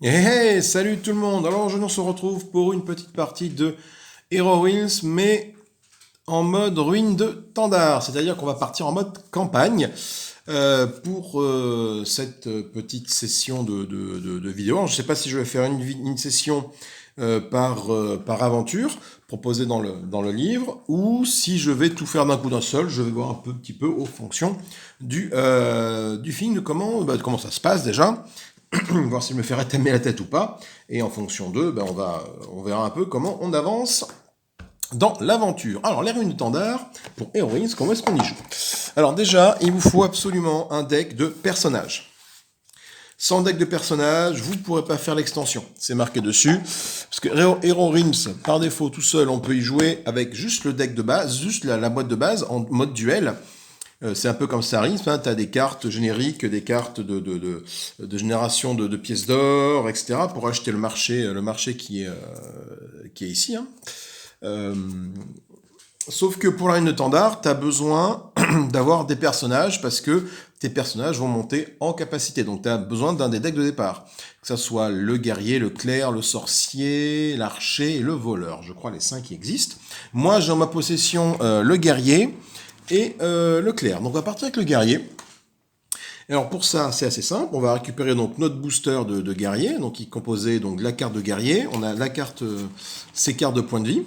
Hey, salut tout le monde! Alors aujourd'hui on se retrouve pour une petite partie de Hero Wheels, mais en mode ruine de Tandar, c'est-à-dire qu'on va partir en mode campagne pour cette petite session de vidéo. Alors, je ne sais pas si je vais faire une session par aventure, proposée dans le livre, ou si je vais tout faire d'un coup d'un seul. Je vais voir petit peu aux fonctions du film, de comment ça se passe déjà, voir si je me ferai t'aimer la tête ou pas. Et en fonction d'eux, on verra un peu comment on avance dans l'aventure. Alors, les ruines de Tandar, pour Heroines, comment est-ce qu'on y joue? Alors déjà, il vous faut absolument un deck de personnages. Sans deck de personnages, vous ne pourrez pas faire l'extension. C'est marqué dessus. Parce que Hero Rims, par défaut, tout seul, on peut y jouer avec juste le deck de base, juste la boîte de base, en mode duel. C'est un peu comme Star Wars, hein, tu as des cartes génériques, des cartes de génération de pièces d'or, etc. pour acheter le marché qui est ici. Hein. Euh, Sauf que pour la reine de Tandar, tu as besoin d'avoir des personnages parce que tes personnages vont monter en capacité. Donc tu as besoin d'un des decks de départ. Que ce soit le guerrier, le clerc, le sorcier, l'archer et le voleur. Je crois les 5 qui existent. Moi j'ai en ma possession le guerrier et le clerc. Donc on va partir avec le guerrier. Alors pour ça, c'est assez simple. On va récupérer donc notre booster de guerrier, donc qui est composé donc de la carte de guerrier. On a la carte, ses cartes de points de vie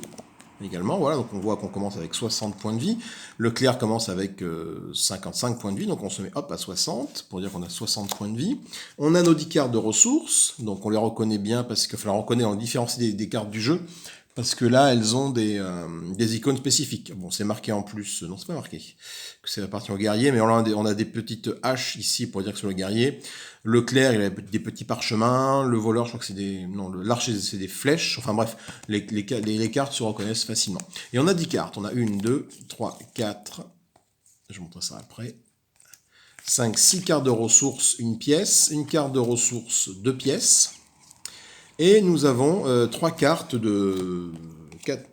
également. Voilà, donc on voit qu'on commence avec 60 points de vie. Le clerc commence avec 55 points de vie, donc on se met hop à 60 pour dire qu'on a 60 points de vie. On a nos 10 cartes de ressources, donc on les reconnaît bien parce que, enfin, on reconnaît, on différencie des cartes du jeu. Parce que là, elles ont des icônes spécifiques. Bon, c'est marqué en plus. Non, c'est pas marqué. Que c'est appartient au guerrier, mais on a des petites haches ici pour dire que c'est le guerrier. Le clerc, il a des petits parchemins. Le voleur, je crois que c'est des. Non, l'archer, c'est des flèches. Enfin bref, les cartes se reconnaissent facilement. Et on a 10 cartes. On a 1, 2, 3, 4. Je montre ça après. 5, 6 cartes de ressources, une pièce. Une carte de ressources, 2 pièces. Et nous avons 3 cartes de 4.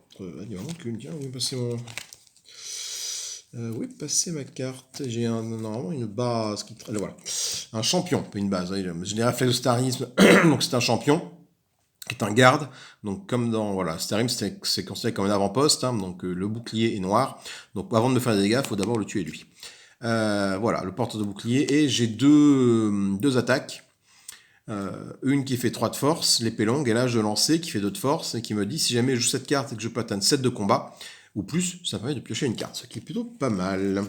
Il manque une, tiens, où est passé mon. Où est passé ma carte? J'ai normalement une base qui. Voilà. Un champion, pas une base. J'ai des réflexes de starisme, donc c'est un champion qui est un garde. Donc comme dans voilà, Starim, c'est considéré comme un avant-poste, hein, donc le bouclier est noir. Donc avant de me faire des dégâts, il faut d'abord le tuer lui. Voilà, le porteur de bouclier. Et j'ai deux attaques. Une qui fait 3 de force, l'épée longue, et là je lancer qui fait 2 de force, et qui me dit si jamais je joue cette carte et que je peux atteindre 7 de combat, ou plus, ça permet de piocher une carte, ce qui est plutôt pas mal.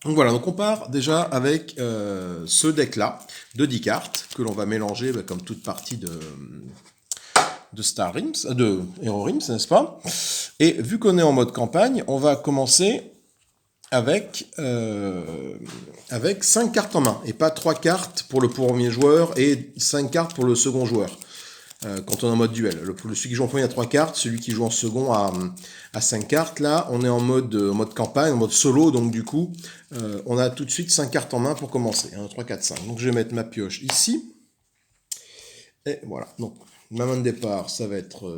Donc voilà, donc on part déjà avec ce deck-là, de 10 cartes, que l'on va mélanger comme toute partie de Star Rims, de Hero Rims, n'est-ce pas? Et vu qu'on est en mode campagne, on va commencer avec 5 cartes en main, et pas 3 cartes pour le premier joueur et 5 cartes pour le second joueur, quand on est en mode duel. Celui qui joue en premier a 3 cartes, celui qui joue en second a 5 cartes. Là, on est en mode campagne, en mode solo, donc du coup, on a tout de suite 5 cartes en main pour commencer. 1, 3, 4, 5. Donc je vais mettre ma pioche ici, et voilà. Donc ma main de départ, ça va être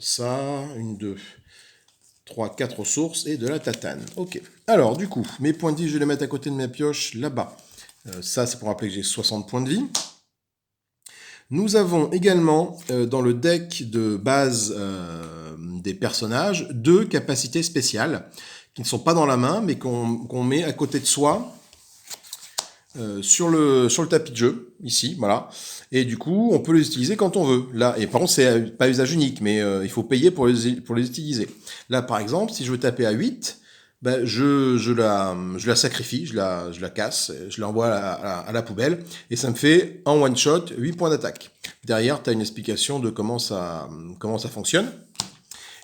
ça, une, 2, 3, 4 ressources et de la tatane. Ok. Alors, du coup, mes points de vie, je vais les mettre à côté de ma pioche, là-bas. Ça, c'est pour rappeler que j'ai 60 points de vie. Nous avons également, dans le deck de base des personnages, 2 capacités spéciales, qui ne sont pas dans la main, mais qu'on met à côté de soi, sur le tapis de jeu, ici, voilà. Et du coup, on peut les utiliser quand on veut. Là, et par contre, c'est pas usage unique, mais il faut payer pour les utiliser. Là, par exemple, si je veux taper à 8, ben, je la sacrifie, je la casse, je l'envoie à la poubelle, et ça me fait, en one shot, 8 points d'attaque. Derrière, tu as une explication de comment ça fonctionne.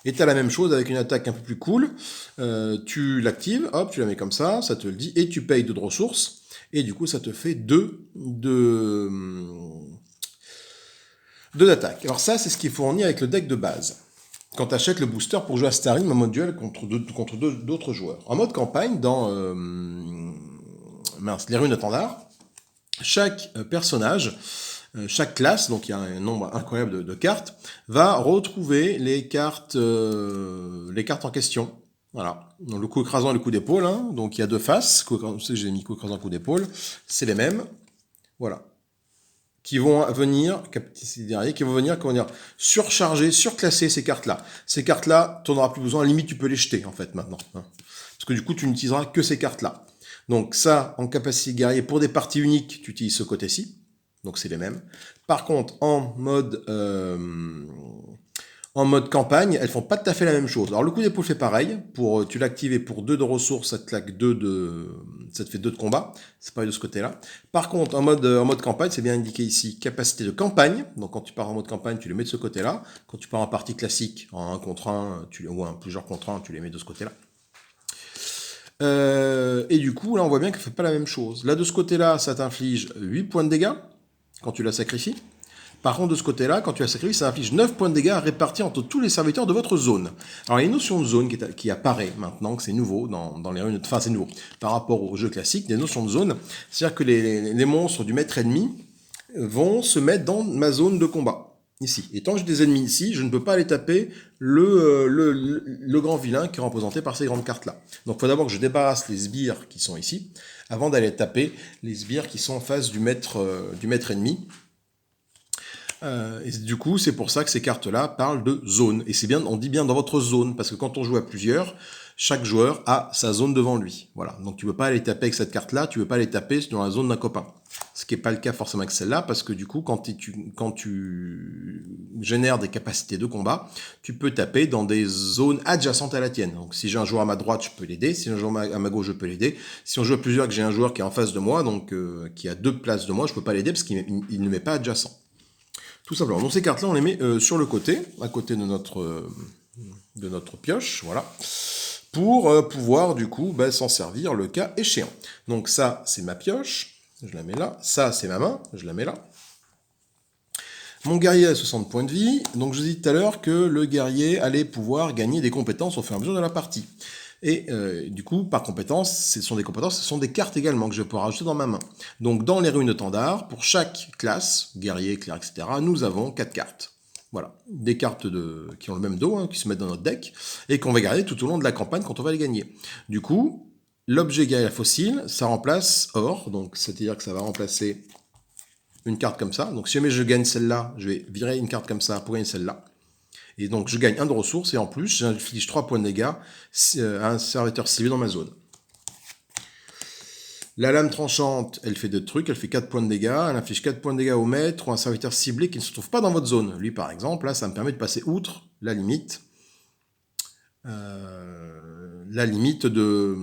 Et tu as la même chose avec une attaque un peu plus cool. Tu l'actives, hop, tu la mets comme ça te le dit, et tu payes 2 de ressources. Et du coup, ça te fait 2 d'attaque. Alors ça, c'est ce qui est fourni avec le deck de base. Quand tu achètes le booster pour jouer à Starim en mode duel contre d'autres joueurs. En mode campagne, dans les ruines de Tandar, chaque personnage, chaque classe, donc il y a un nombre incroyable de cartes, va retrouver les cartes en question. Voilà. Donc, le coup écrasant et le coup d'épaule. Hein. Donc il y a 2 faces. Vous savez que j'ai mis coup écrasant, coup d'épaule. C'est les mêmes. Voilà. qui vont venir, capacité de guerrier, qui vont venir, comment dire, surcharger, surclasser ces cartes-là. Ces cartes-là, tu n'en auras plus besoin, à la limite, tu peux les jeter, en fait, maintenant. Hein. Parce que du coup, tu n'utiliseras que ces cartes-là. Donc ça, en capacité de guerrier, pour des parties uniques, tu utilises ce côté-ci. Donc c'est les mêmes. Par contre, en mode campagne, elles font pas tout à fait la même chose. Alors le coup d'épaule fait pareil. Pour, tu l'actives et pour 2 de ressources, ça te claque ça te fait 2 de combat. C'est pareil de ce côté-là. Par contre, en mode campagne, c'est bien indiqué ici, capacité de campagne. Donc quand tu pars en mode campagne, tu les mets de ce côté-là. Quand tu pars en partie classique, en 1 contre 1, ou en plusieurs contre 1, tu les mets de ce côté-là. Et du coup, là, on voit bien qu'elle fait pas la même chose. Là, de ce côté-là, ça t'inflige 8 points de dégâts quand tu la sacrifies. Par contre, de ce côté-là, quand tu la sacrifies, ça inflige 9 points de dégâts répartis entre tous les serviteurs de votre zone. Alors, il y a une notion de zone qui apparaît maintenant, que c'est nouveau dans les runes. Enfin, c'est nouveau. Par rapport au jeu classique, des notions de zone. C'est-à-dire que les monstres du maître ennemi vont se mettre dans ma zone de combat. Ici. Et tant que j'ai des ennemis ici, je ne peux pas aller taper le grand vilain qui est représenté par ces grandes cartes-là. Donc il faut d'abord que je débarrasse les sbires qui sont ici, avant d'aller taper les sbires qui sont en face du maître ennemi. Et du coup, c'est pour ça que ces cartes-là parlent de zone. Et c'est bien, on dit bien dans votre zone, parce que quand on joue à plusieurs, chaque joueur a sa zone devant lui. Voilà. Donc tu ne peux pas aller taper avec cette carte-là, tu ne peux pas aller taper dans la zone d'un copain. Ce qui n'est pas le cas forcément avec celle-là, parce que du coup, quand tu génères des capacités de combat, tu peux taper dans des zones adjacentes à la tienne. Donc si j'ai un joueur à ma droite, je peux l'aider. Si j'ai un joueur à ma gauche, je peux l'aider. Si on joue à plusieurs, que j'ai un joueur qui est en face de moi, donc qui a 2 places de moi, je ne peux pas l'aider parce qu'il ne met pas adjacent. Tout simplement. Donc ces cartes-là, on les met sur le côté, à côté de notre pioche, voilà, pour pouvoir du coup s'en servir le cas échéant. Donc ça, c'est ma pioche, je la mets là. Ça, c'est ma main, je la mets là. Mon guerrier a 60 points de vie, donc je dis tout à l'heure que le guerrier allait pouvoir gagner des compétences au fur et à mesure de la partie. Et du coup, par compétences, ce sont des cartes également que je vais pouvoir rajouter dans ma main. Donc dans les ruines de Tandar, pour chaque classe, guerrier, clerc, etc., nous avons 4 cartes. Voilà, des cartes qui ont le même dos, hein, qui se mettent dans notre deck, et qu'on va garder tout au long de la campagne quand on va les gagner. Du coup, l'objet guerrier fossile, ça remplace or, donc c'est-à-dire que ça va remplacer une carte comme ça. Donc si jamais je gagne celle-là, je vais virer une carte comme ça pour gagner celle-là. Et donc je gagne 1 de ressources, et en plus, j'inflige 3 points de dégâts à un serviteur ciblé dans ma zone. La lame tranchante, elle fait 2 trucs, elle fait 4 points de dégâts, elle inflige 4 points de dégâts au maître ou à un serviteur ciblé qui ne se trouve pas dans votre zone. Lui, par exemple, là, ça me permet de passer outre la limite. La limite de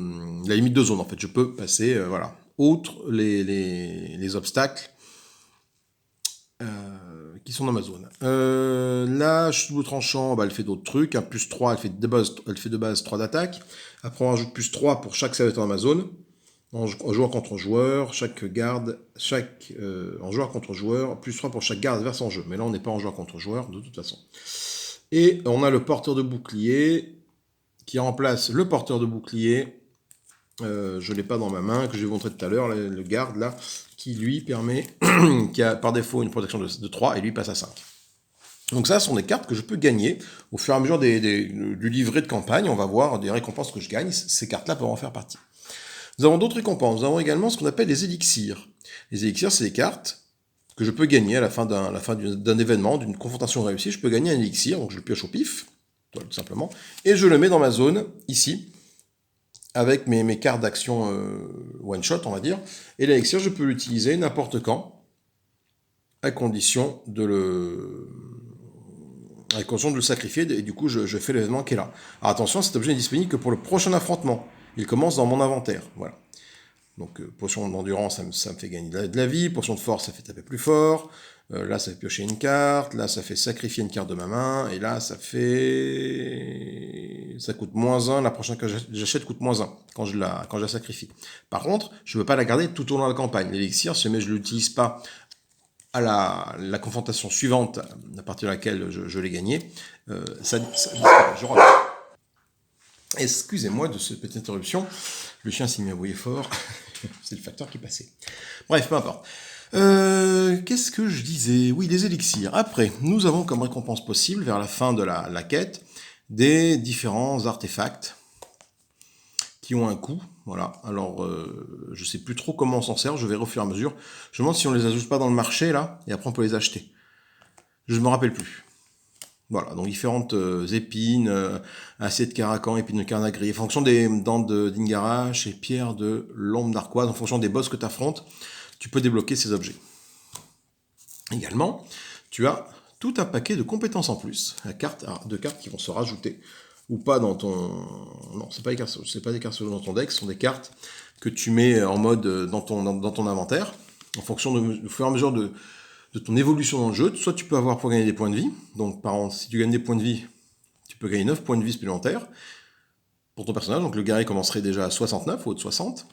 zone, en fait. Je peux passer, voilà, outre les obstacles qui sont dans ma zone. Là, double tranchant, elle fait d'autres trucs. Un plus 3, elle fait de base 3 d'attaque. Après, on rajoute plus 3 pour chaque serviteur dans ma zone. En joueur contre joueur, en joueur contre joueur, plus 3 pour chaque garde adverse en jeu. Mais là, on n'est pas en joueur contre joueur, de toute façon. Et on a le porteur de bouclier qui remplace le porteur de bouclier. Je ne l'ai pas dans ma main, que je vais vous montrer tout à l'heure, le garde là, qui lui permet, qui a par défaut une protection de 3 et lui passe à 5. Donc ça, ce sont des cartes que je peux gagner au fur et à mesure du livret de campagne. On va voir des récompenses que je gagne. Ces cartes-là peuvent en faire partie. Nous avons d'autres récompenses. Nous avons également ce qu'on appelle les élixirs. Les élixirs, c'est des cartes que je peux gagner à la fin d'un événement, d'une confrontation réussie. Je peux gagner un élixir, donc je le pioche au pif, tout simplement, et je le mets dans ma zone, ici, avec mes cartes d'action one-shot, on va dire. Et l'élixir, je peux l'utiliser n'importe quand, à condition de le sacrifier, et du coup, je fais l'événement qui est là. Alors attention, cet objet n'est disponible que pour le prochain affrontement. Il commence dans mon inventaire, voilà. Donc, potion d'endurance, ça me fait gagner de la vie. Potion de force, ça fait taper plus fort. Là, ça fait piocher une carte. Là, ça fait sacrifier une carte de ma main. Et là, ça coûte -1. La prochaine que j'achète coûte -1 quand je la sacrifie. Par contre, je ne peux pas la garder tout au long de la campagne. L'élixir, si jamais je ne l'utilise pas à la confrontation suivante, à partir de laquelle je l'ai gagné, ça disparaît. Je reviens. Excusez-moi de cette petite interruption. Le chien s'est mis à aboyer fort. C'est le facteur qui passait. Bref, peu importe. Qu'est-ce que je disais? Oui, les élixirs. Après, nous avons comme récompense possible, vers la fin de la quête, des différents artefacts qui ont un coût. Voilà. Alors, je sais plus trop comment on s'en sert. Je verrai au fur et à mesure. Je me demande si on les ajoute pas dans le marché, là, et après on peut les acheter. Je me rappelle plus. Voilà, donc différentes épines, acier de caracan, épines de carnagris, en fonction des dents d'Ingarash et pierres de l'ombre narquoise, en fonction des boss que tu affrontes, tu peux débloquer ces objets. Également, tu as tout un paquet de compétences en plus, de cartes qui vont se rajouter, ou pas dans ton... Non, c'est pas des cartes dans ton deck, ce sont des cartes que tu mets en mode dans ton inventaire, en fonction au fur et à mesure de ton évolution dans le jeu. Soit tu peux avoir pour gagner des points de vie. Donc, par exemple, si tu gagnes des points de vie, tu peux gagner 9 points de vie supplémentaires pour ton personnage. Donc, le guerrier commencerait déjà à 69 ou de 60.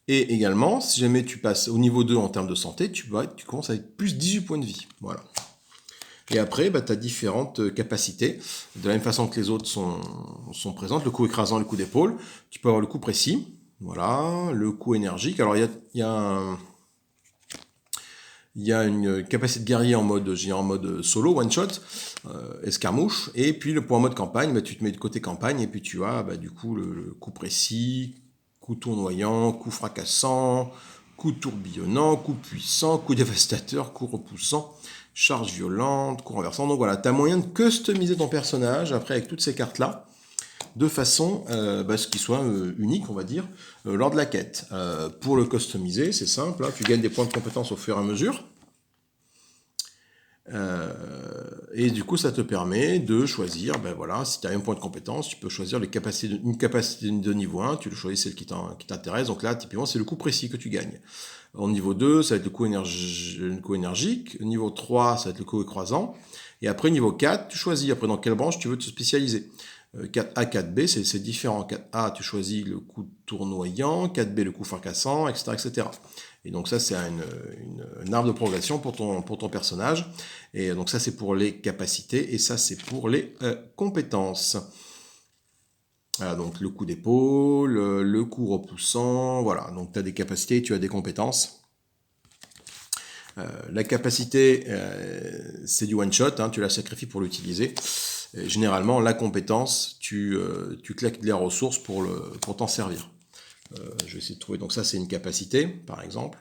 Et également, si jamais tu passes au niveau 2 en termes de santé, tu commences avec plus 18 points de vie. Voilà. Et après, tu as différentes capacités. De la même façon que les autres sont présentes. Le coup écrasant, le coup d'épaule. Tu peux avoir le coup précis. Voilà. Le coup énergique. Alors, il y a une capacité de guerrier en mode solo, one shot, escarmouche, et puis le point en mode campagne, tu te mets de côté campagne, et puis tu as du coup le coup précis, coup tournoyant, coup fracassant, coup tourbillonnant, coup puissant, coup dévastateur, coup repoussant, charge violente, coup renversant. Donc voilà, tu as moyen de customiser ton personnage après avec toutes ces cartes-là, de façon ce qui soit unique, on va dire, lors de la quête. Pour le customiser, c'est simple, tu gagnes des points de compétence au fur et à mesure. Et du coup, ça te permet de choisir, si tu as un point de compétence, tu peux choisir une capacité de niveau 1, tu le choisis celle qui t'intéresse. Donc là, typiquement, c'est le coup précis que tu gagnes. Au niveau 2, ça va être le coup énergique. Au niveau 3, ça va être le coup écrasant. Et après, niveau 4, tu choisis après dans quelle branche tu veux te spécialiser. 4A, 4B, c'est différent. 4A, tu choisis le coup tournoyant, 4B, le coup fracassant, etc., etc. Et donc ça, c'est une arbre de progression pour ton personnage. Et donc ça, c'est pour les capacités, et ça, c'est pour les compétences. Voilà, donc le coup d'épaule, le coup repoussant, voilà. Donc tu as des capacités et tu as des compétences. La capacité, c'est du one-shot, tu la sacrifies pour l'utiliser. Généralement, la compétence, tu claques les ressources pour t'en servir. Je vais essayer de trouver. Donc ça, c'est une capacité, par exemple,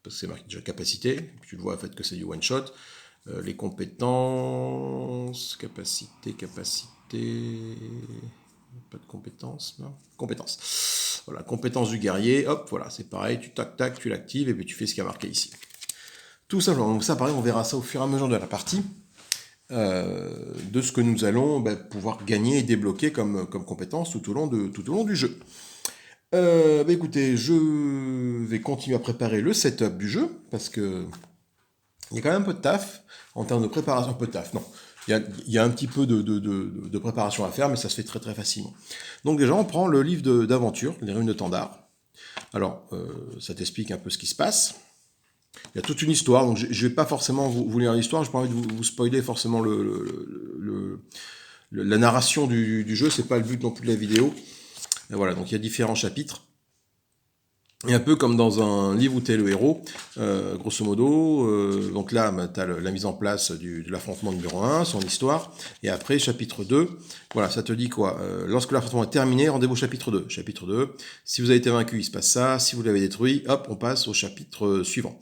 parce que c'est marqué déjà capacité. Puis tu le vois, en fait, que c'est du one-shot. Les compétences, capacité. Pas de compétences, non. Compétences. Voilà, compétence du guerrier. Hop, voilà, c'est pareil. Tu tac, tu l'actives et puis tu fais ce qui a marqué ici. Tout simplement. Donc ça, pareil, on verra ça au fur et à mesure de la partie. De ce que nous allons pouvoir gagner et débloquer comme compétences tout au long du jeu. Écoutez, je vais continuer à préparer le setup du jeu, parce que il y a quand même un peu de taf en termes de préparation. Un peu de taf, non. Il y a un petit peu de préparation à faire, mais ça se fait très très facilement. Donc déjà, on prend le livre d'aventure, les ruines de Tandar. Alors, ça t'explique un peu ce qui se passe. Il y a toute une histoire, donc je ne vais pas forcément vous lire l'histoire, je n'ai pas envie de vous spoiler forcément la narration du jeu, c'est pas le but non plus de la vidéo. Et voilà, donc il y a différents chapitres. Et un peu comme dans un livre où tu es le héros, grosso modo. Donc là, tu as la mise en place de l'affrontement numéro 1, son histoire. Et après, chapitre 2, voilà, ça te dit quoi lorsque l'affrontement est terminé, rendez-vous au chapitre 2. Chapitre 2, si vous avez été vaincu, il se passe ça. Si vous l'avez détruit, hop, on passe au chapitre suivant.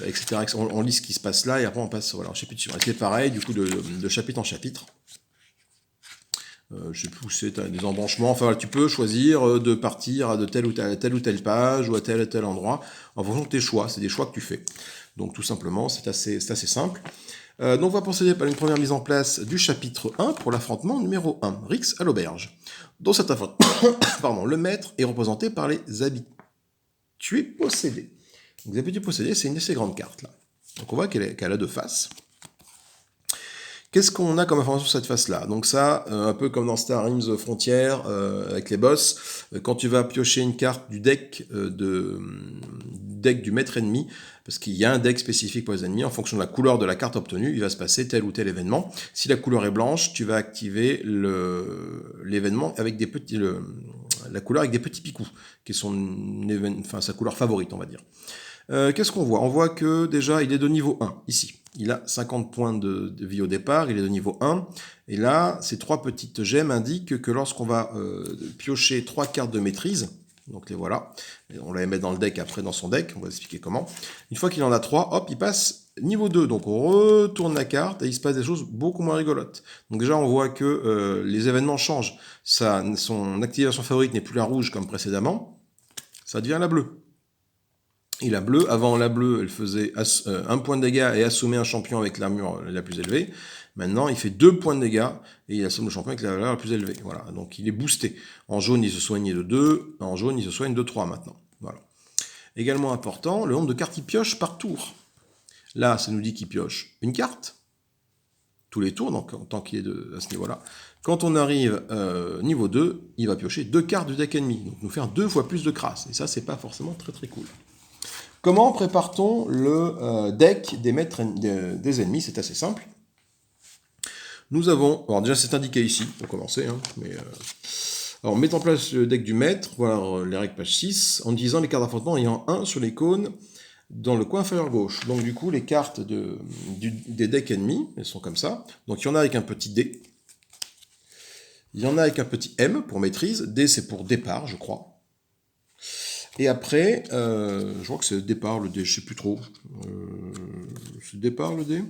Etc. On lit ce qui se passe là et après on passe au chapitre suivant. Et c'est pareil, du coup, de chapitre en chapitre. Je sais plus où c'est, tu as des embranchements. Enfin, tu peux choisir de partir de telle ou telle page ou à tel ou tel endroit en fonction de tes choix. C'est des choix que tu fais. Donc, tout simplement, c'est assez simple. Donc, on va procéder par une première mise en place du chapitre 1 pour l'affrontement numéro 1, Rix à l'auberge. Dans cet affrontement, le maître est représenté par les habitués possédés. Donc, les habitués possédés, c'est une de ces grandes cartes là. Donc, on voit qu'elle a deux faces. Qu'est-ce qu'on a comme information sur cette face-là? Donc ça, un peu comme dans Star Realms Frontier, avec les boss, quand tu vas piocher une carte du deck du maître ennemi, parce qu'il y a un deck spécifique pour les ennemis, en fonction de la couleur de la carte obtenue, il va se passer tel ou tel événement. Si la couleur est blanche, tu vas activer l'événement avec la couleur avec des petits picous, qui sont sa couleur favorite, on va dire. Qu'est-ce qu'on voit? On voit que déjà, il est de niveau 1, ici. Il a 50 points de vie au départ, il est de niveau 1. Et là, ces 3 petites gemmes indiquent que lorsqu'on va piocher 3 cartes de maîtrise, donc les voilà, on va les mettre dans le deck après, dans son deck, on va expliquer comment. Une fois qu'il en a 3, hop, il passe niveau 2. Donc on retourne la carte et il se passe des choses beaucoup moins rigolotes. Donc déjà, on voit que les événements changent. Son activation favorite n'est plus la rouge comme précédemment, ça devient la bleue. Et la bleue, avant la bleue, elle faisait 1 point de dégâts et assommait un champion avec l'armure la plus élevée. Maintenant, il fait 2 points de dégâts et il assomme le champion avec la valeur la plus élevée. Voilà, donc il est boosté. En jaune, il se soignait de 2, en jaune, il se soigne de 3 maintenant. Voilà. Également important, le nombre de cartes qu'il pioche par tour. Là, ça nous dit qu'il pioche une carte, tous les tours, donc tant qu'il est à ce niveau-là. Quand on arrive niveau 2, il va piocher 2 cartes du deck ennemi, donc nous faire 2 fois plus de crasse. Et ça, c'est pas forcément très très cool. Comment prépare-t-on le deck des maîtres des ennemis? C'est assez simple. Nous avons, alors déjà c'est indiqué ici, pour commencer, hein, alors mettre en place le deck du maître, voilà les règles page 6, en utilisant les cartes d'affrontement ayant 1 sur les cônes dans le coin inférieur gauche. Donc du coup les cartes des decks ennemis, elles sont comme ça. Donc il y en a avec un petit D, il y en a avec un petit M pour maîtrise, D c'est pour départ je crois. Et après, je crois que c'est départ le dé, je sais plus trop. C'est départ le dé?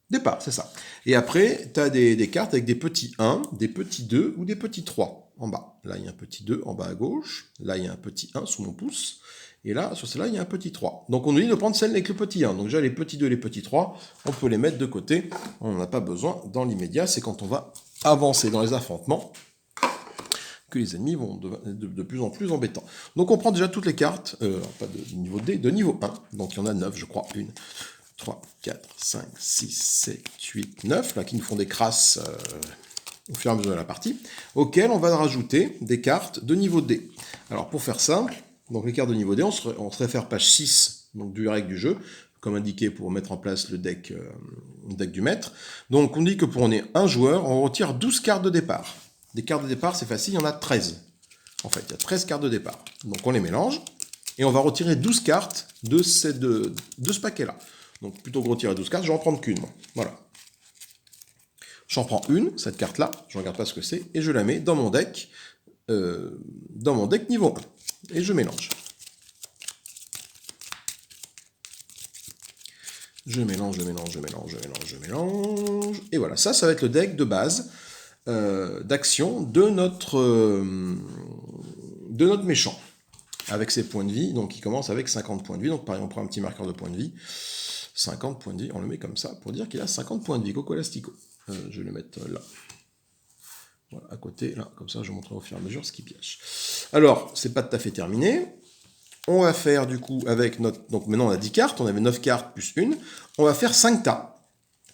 Départ, c'est ça. Et après, tu as des cartes avec des petits 1, des petits 2 ou des petits 3 en bas. Là, il y a un petit 2 en bas à gauche. Là, il y a un petit 1 sous mon pouce. Et là, sur celle-là, il y a un petit 3. Donc, on nous dit de prendre celle avec le petit 1. Donc, déjà, les petits 2 et les petits 3, on peut les mettre de côté. On n'en a pas besoin dans l'immédiat. C'est quand on va avancer dans les affrontements que les ennemis vont de plus en plus embêtants. Donc on prend déjà toutes les cartes, pas de niveau D, de niveau 1. Donc il y en a 9, je crois. 1, 3, 4, 5, 6, 7, 8, 9, là, qui nous font des crasses au fur et à mesure de la partie, auxquelles on va rajouter des cartes de niveau D. Alors pour faire simple, donc les cartes de niveau D, on se réfère page 6 donc, du règle du jeu, comme indiqué pour mettre en place le deck du maître. Donc on dit que pour on est un joueur, on retire 12 cartes de départ. Des cartes de départ, c'est facile, il y en a 13. En fait, il y a 13 cartes de départ. Donc on les mélange, et on va retirer 12 cartes de ce paquet-là. Donc plutôt que de retirer 12 cartes, je vais en prendre qu'une. Voilà. J'en prends une, cette carte-là, je ne regarde pas ce que c'est, et je la mets dans mon deck niveau 1. Et je mélange. Je mélange, je mélange, je mélange, je mélange, je mélange. Et voilà, ça va être le deck de base d'action de notre méchant, avec ses points de vie, donc il commence avec 50 points de vie, donc pareil on prend un petit marqueur de points de vie, 50 points de vie, on le met comme ça, pour dire qu'il a 50 points de vie, Coco Elastico. Je vais le mettre là, voilà, à côté, là, comme ça je montrerai au fur et à mesure ce qui pioche. Alors, c'est pas tout à fait terminé, on va faire du coup avec notre, donc maintenant on a 10 cartes, on avait 9 cartes plus une, on va faire 5 tas.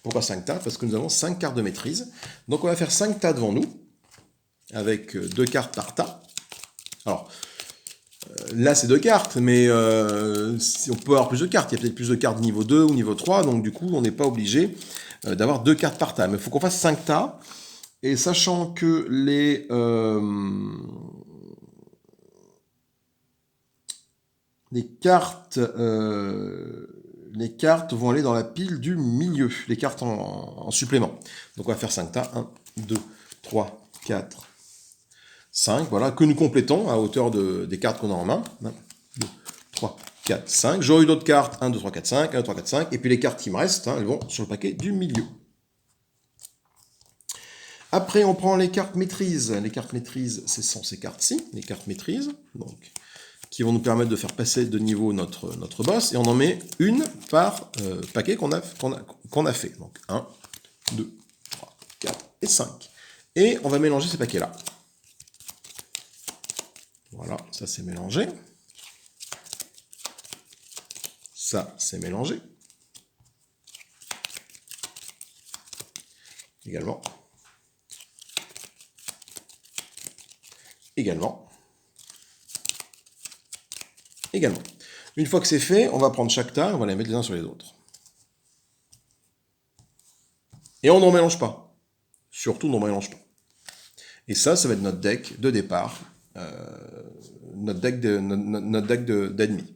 Pourquoi 5 tas? Parce que nous avons 5 cartes de maîtrise. Donc on va faire 5 tas devant nous, avec 2 cartes par tas. Alors, là c'est 2 cartes, mais on peut avoir plus de cartes. Il y a peut-être plus de cartes niveau 2 ou niveau 3, donc du coup on n'est pas obligé d'avoir 2 cartes par tas. Mais il faut qu'on fasse 5 tas, et sachant que les cartes vont aller dans la pile du milieu, les cartes en supplément. Donc on va faire 5 tas, 1, 2, 3, 4, 5, voilà, que nous complétons à hauteur des cartes qu'on a en main. 1, 2, 3, 4, 5. J'aurai eu d'autres cartes, 1, 2, 3, 4, 5, 1, 2, 3, 4, 5. Et puis les cartes qui me restent, elles vont sur le paquet du milieu. Après, on prend les cartes maîtrise. Les cartes maîtrise, ce sont ces cartes-ci, les cartes maîtrise, donc, qui vont nous permettre de faire passer de niveau notre boss, et on en met une par paquet qu'on a fait. Donc 1, 2, 3, 4 et 5. Et on va mélanger ces paquets-là. Voilà, ça c'est mélangé. Ça c'est mélangé. Également. Également. Une fois que c'est fait, on va prendre chaque tas, on va les mettre les uns sur les autres. Et on n'en mélange pas. Surtout, on n'en mélange pas. Et ça va être notre deck de départ, notre deck d'ennemis.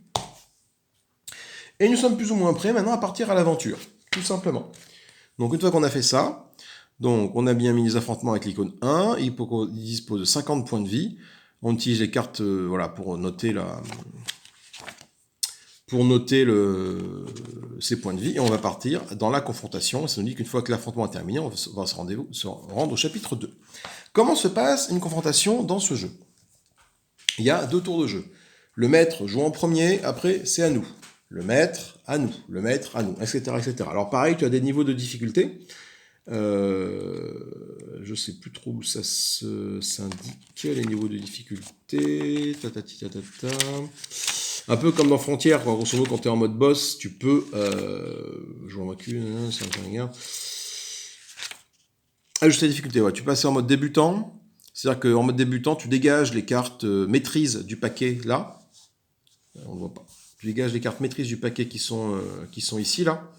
Et nous sommes plus ou moins prêts maintenant à partir à l'aventure, tout simplement. Donc une fois qu'on a fait ça, donc on a bien mis les affrontements avec l'icône 1, il dispose de 50 points de vie. On utilise les cartes voilà, pour noter ses points de vie, et on va partir dans la confrontation. Ça nous dit qu'une fois que l'affrontement est terminé, on va se rendre au chapitre 2. Comment se passe une confrontation dans ce jeu? Il y a 2 tours de jeu. Le maître joue en premier, après c'est à nous. Le maître, à nous. Le maître, à nous, etc., etc. Alors pareil, tu as des niveaux de difficulté. Je sais plus trop où ça s'indique, les niveaux de difficulté. Un peu comme dans Frontières, quoi. Grosso modo, quand tu es en mode boss, tu peux jouer en recul, ça ne rien. Ajuster la difficulté, ouais. Tu passes en mode débutant. C'est-à-dire qu'en mode débutant, tu dégages les cartes maîtrise du paquet là. On ne voit pas. Tu dégages les cartes maîtrise du paquet qui sont ici là.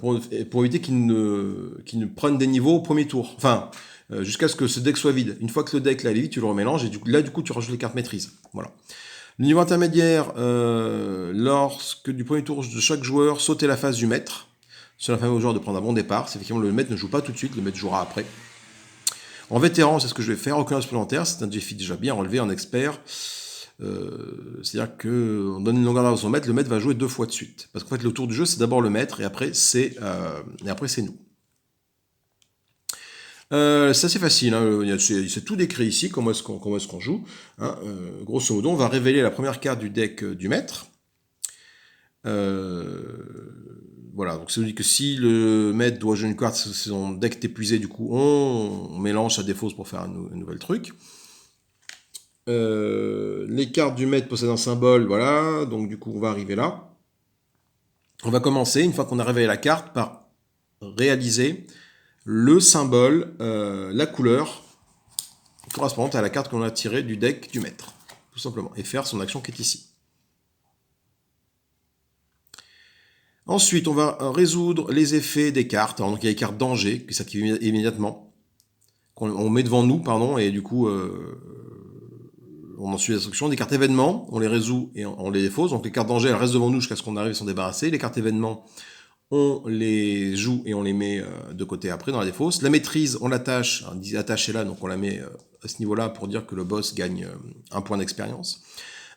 Pour éviter qu'ils ne prennent des niveaux au premier tour. Enfin, jusqu'à ce que ce deck soit vide. Une fois que le deck là, est vide, tu le remélanges et du coup, tu rajoutes les cartes maîtrise. Voilà. Le niveau intermédiaire, lorsque du premier tour de chaque joueur, sauter la phase du maître. Cela permet au joueur de prendre un bon départ. C'est effectivement le maître ne joue pas tout de suite, le maître jouera après. En vétéran, c'est ce que je vais faire. Aucun supplémentaire, c'est un défi déjà bien relevé. En expert, c'est-à-dire qu'on donne une longueur d'avance au maître, le maître va jouer 2 fois de suite. Parce qu'en fait, le tour du jeu, c'est d'abord le maître, et après, c'est nous. C'est assez facile, hein, c'est tout décrit ici, comment est-ce qu'on joue. Hein, grosso modo, on va révéler la première carte du deck du maître. Voilà, donc ça veut dire que si le maître doit jouer une carte, son deck est épuisé, du coup, on mélange sa défausse pour faire un nouvel truc. Les cartes du maître possèdent un symbole, voilà, donc du coup, on va arriver là. On va commencer, une fois qu'on a révélé la carte, par réaliser le symbole, la couleur correspondante à la carte qu'on a tirée du deck du maître, tout simplement, et faire son action qui est ici. Ensuite, on va résoudre les effets des cartes. Alors, donc, il y a les cartes danger qui s'activent immédiatement, qu'on met devant nous, pardon, et du coup, on en suit l'instruction. Des cartes événements, on les résout et on les défausse. Donc les cartes danger, elles restent devant nous jusqu'à ce qu'on arrive à s'en débarrasser. Les cartes événements, on les joue et on les met de côté après dans la défausse. La maîtrise, on l'attache, attaché là, donc on la met à ce niveau-là pour dire que le boss gagne un point d'expérience.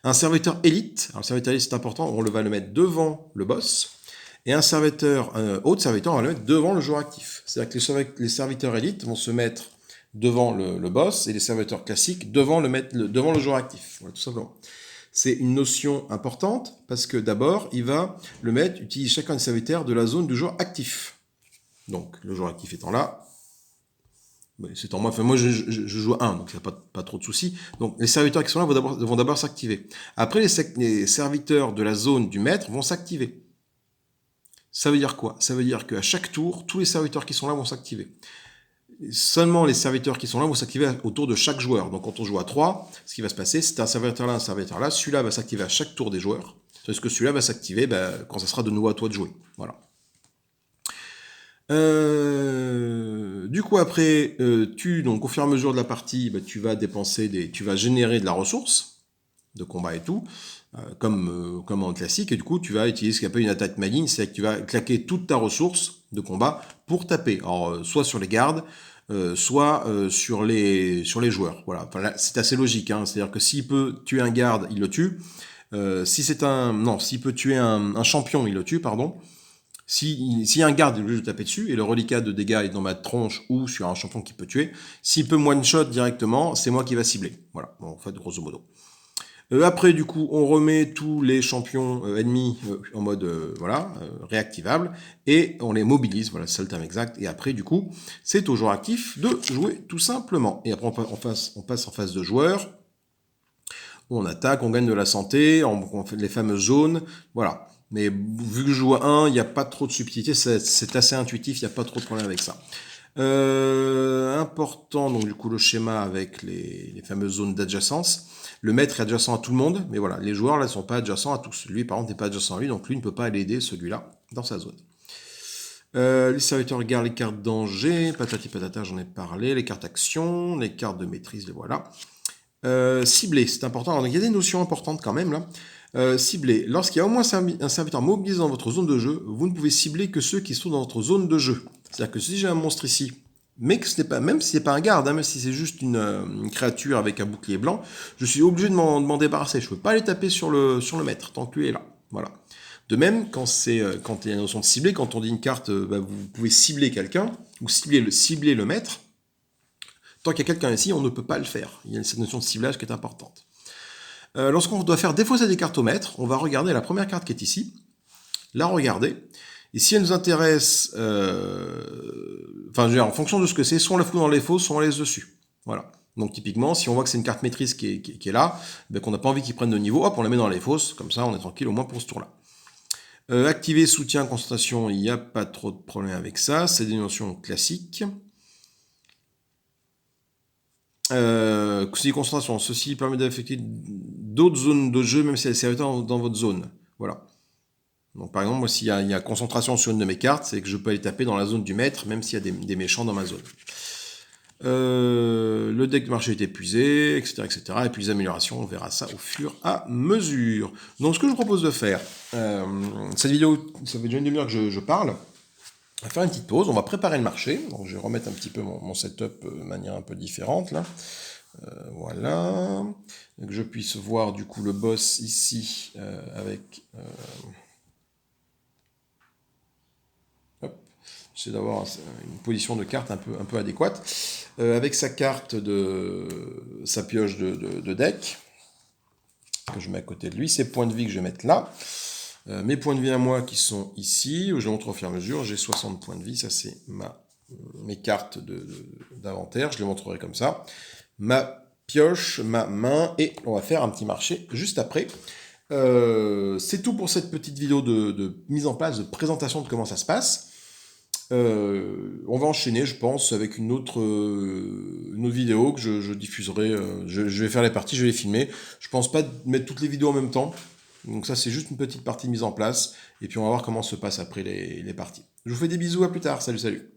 Un serviteur élite, alors le serviteur élite c'est important, on va le mettre devant le boss. Et un serviteur, autre serviteur, on va le mettre devant le joueur actif. C'est-à-dire que les serviteurs élites vont se mettre devant le boss et les serviteurs classiques devant le joueur actif. Voilà, tout simplement. C'est une notion importante parce que d'abord, le maître utilise chacun des serviteurs de la zone du joueur actif. Donc, le joueur actif étant là, c'est en moi. Enfin, moi, je joue à 1, donc il n'y a pas trop de soucis. Donc, les serviteurs qui sont là vont d'abord s'activer. Après, les serviteurs de la zone du maître vont s'activer. Ça veut dire quoi? Ça veut dire qu'à chaque tour, tous les serviteurs qui sont là vont s'activer. Seulement les serviteurs qui sont là vont s'activer autour de chaque joueur. Donc quand on joue à 3, ce qui va se passer, c'est un serviteur là, celui-là va s'activer à chaque tour des joueurs. Parce que celui-là va s'activer quand ça sera de nouveau à toi de jouer. Voilà. Du coup après, donc au fur et à mesure de la partie, tu vas générer de la ressource de combat et tout. Comme en classique, et du coup tu vas utiliser ce qu'on appelle une attaque maligne, c'est-à-dire que tu vas claquer toute ta ressource de combat pour taper, alors soit sur les gardes, soit sur les joueurs. Voilà, enfin, c'est assez logique, hein. C'est-à-dire que s'il peut tuer un garde, il le tue. S'il peut tuer un champion, il le tue, pardon. S'il y a un garde, il est obligé de taper dessus, et le reliquat de dégâts est dans ma tronche ou sur un champion qui peut tuer. S'il peut one-shot directement, c'est moi qui va cibler. Voilà, bon, en fait, grosso modo. Après, du coup, on remet tous les champions ennemis en mode réactivable et on les mobilise, voilà, c'est le terme exact. Et après, du coup, c'est au joueur actif de jouer tout simplement. Et après, on passe en phase de joueur. On attaque, on gagne de la santé, on fait les fameuses zones, voilà. Mais vu que je joue à 1, il n'y a pas trop de subtilité, c'est assez intuitif, il n'y a pas trop de problème avec ça. Important, donc du coup, le schéma avec les fameuses zones d'adjacence. Le maître est adjacent à tout le monde, mais voilà, les joueurs là ne sont pas adjacents à tous. Lui, par exemple, n'est pas adjacent à lui, donc lui ne peut pas aller aider celui-là dans sa zone. Les serviteurs regardent les cartes danger, patati patata, j'en ai parlé, les cartes action, les cartes de maîtrise, les voilà. Cibler, c'est important. Alors, il y a des notions importantes quand même là. Cibler. Lorsqu'il y a au moins un serviteur mobilisé dans votre zone de jeu, vous ne pouvez cibler que ceux qui sont dans votre zone de jeu. C'est-à-dire que si j'ai un monstre ici, mais que ce n'est pas, même si c'est pas un garde, hein, même si c'est juste une créature avec un bouclier blanc, je suis obligé de m'en débarrasser. Je ne peux pas aller taper sur le maître tant que lui est là. Voilà. De même, quand il y a la notion de cibler, quand on dit une carte, vous pouvez cibler quelqu'un, ou cibler le maître, tant qu'il y a quelqu'un ici, on ne peut pas le faire. Il y a cette notion de ciblage qui est importante. Lorsqu'on doit faire défausser des cartes au maître, on va regarder la première carte qui est ici, la regarder, et si elle nous intéresse, en fonction de ce que c'est, soit on la fout dans les fosses, soit on la laisse dessus. Voilà. Donc typiquement, si on voit que c'est une carte maîtrise qui est là, qu'on n'a pas envie qu'il prenne de niveau, hop, on la met dans les fosses, comme ça on est tranquille au moins pour ce tour-là. Activer, soutien, concentration, il n'y a pas trop de problème avec ça, c'est des notions classiques. Concentration, ceci permet d'affecter d'autres zones de jeu, même si elles sont dans votre zone. Voilà. Donc par exemple, moi s'il y a concentration sur une de mes cartes, c'est que je peux aller taper dans la zone du maître, même s'il y a des méchants dans ma zone. Le deck de marché est épuisé, etc., etc. Et puis les améliorations, on verra ça au fur et à mesure. Donc ce que je vous propose de faire, cette vidéo, ça fait déjà une demi-heure que je parle. On va faire une petite pause, on va préparer le marché. Donc je vais remettre un petit peu mon setup de manière un peu différente là. Voilà. Que je puisse voir du coup le boss ici avec... J'essaie d'avoir une position de carte un peu adéquate. Avec sa carte sa pioche de deck, que je mets à côté de lui, ses points de vie que je vais mettre là. Mes points de vie à moi qui sont ici, je montre au fur et à mesure, j'ai 60 points de vie, ça c'est mes cartes d'inventaire, je les montrerai comme ça. Ma pioche, ma main, et on va faire un petit marché juste après. C'est tout pour cette petite vidéo de mise en place, de présentation de comment ça se passe. On va enchaîner, je pense, avec une autre vidéo que je diffuserai. Je vais faire les parties, je vais les filmer. Je pense pas mettre toutes les vidéos en même temps. Donc ça, c'est juste une petite partie de mise en place. Et puis on va voir comment se passe après les parties. Je vous fais des bisous, à plus tard. Salut, salut.